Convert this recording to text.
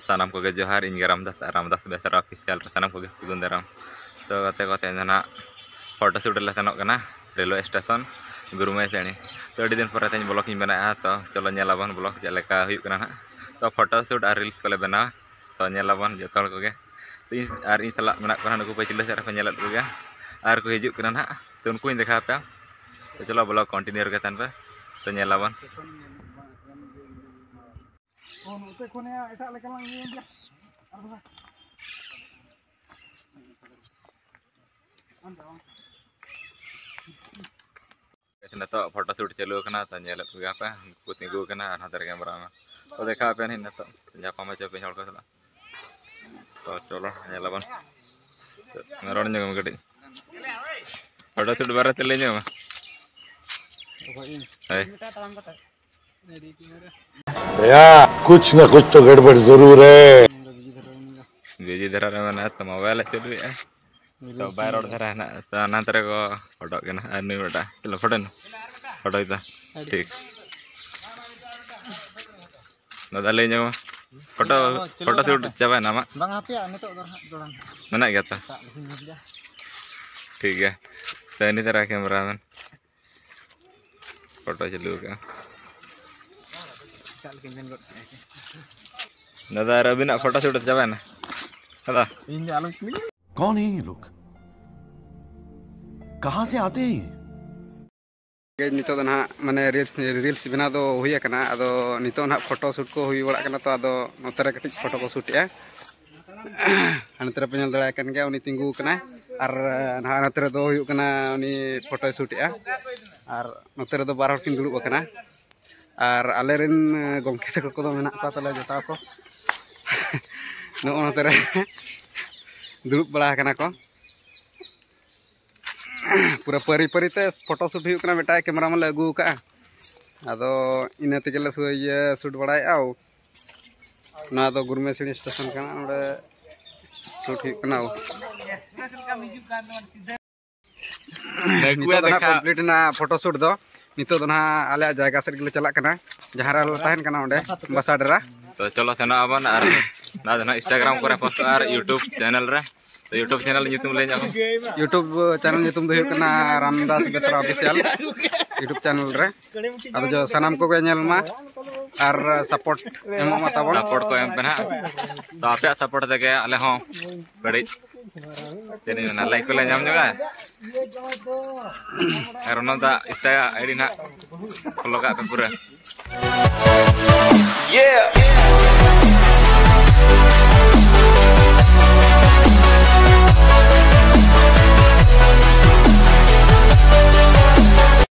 Sanam ko ge johar ing Ramdas Besar official sanam ko ge sugun daram to kate jana photo shoot la senok kana railway station Gurumai seni to adi din pore tanya blog ing bena to cholo nyelabon blog jeleka huyuk kana to photo shoot ar reels kole bena to nyelabon jotol ko ge to ar in salak menak kana nuku pecileh cara penyelat ko ge ar ko hijuk kana na to unku in dekha apa to cholo blog continue ke tanpa to nyelabon Nato foto shoot chalu kana to nyelat ko apa kutingu kana hatar kamera ma to dekha apa ni nato japa ma chape hol ko sala to cholo nyelabon ngaron nyam gede foto shoot barat chale nyam hai दया कुछ न कुछ तो गड़बड़ जरूर है busy धरा रे मना तो मोबाइल चल रही है तो बाहर और धरा है ना तो अनंतर को फोटो के ना अन्य बेटा चलो फोटो इतना ठीक दादा ले जाओ फोटो शूट चाबा ना मा bang happy ya nitok doang mana gitu ठीक है तो ini terah kameraman फोटो चलू का दादा रवि ना फोटो शूट चाबा ना दादा कौन है ये लोग कहाँ से आते हैं नितो ना माने रील्स बना दो हुई कना अदो नितो ना फोटो शूट को हुई बड़ा कना तो अदो नोतरे कटिज फोटो को शूट या हनतरे पे नेल दड़ा कन गया उनी तिंगु कना आर हनतरे दो हुई कना उनी फोटो शूट या आर नोतरे दो बार हर किन दुड़ुब कना आर आलेरेन गमके तको को मेना का तले जता को नो नोतरे दुड़ुब बड़ा कना को पूरा परी परी ते फोटो शूट हुई कना बेटा कैमरा में लगू का अदो इने ते गेले शूट बड़ाय आउ ना दो गुरमे सिनी स्टेशन कना नोडे शूट हुई कना कंप्लीट ना फोटो शूट दो नितो दो ना आले जायगा से गेले चला कना जहां रे ताहन कना ओंडे बसाडरा तो चलो सेना आबन आर ना जना इंस्टाग्राम करे पोस्ट आर यूट्यूब चैनल रे तो यूट्यूब चैनल यूट्यूब ले जाओ यूट्यूब चैनल यूट्यूब दो हुई Ramdas Besra official YouTube channel रे अब जो सनाम को नेल मा आर सपोर्ट एमो मा ताबो सपोर्ट को एम पेना तो आपे सपोर्ट देके आले हो बड़ी तेनी ना लाइक को ले जाम जगा आर ओना दा इंस्टा आईडी ना फॉलो का पे पूरा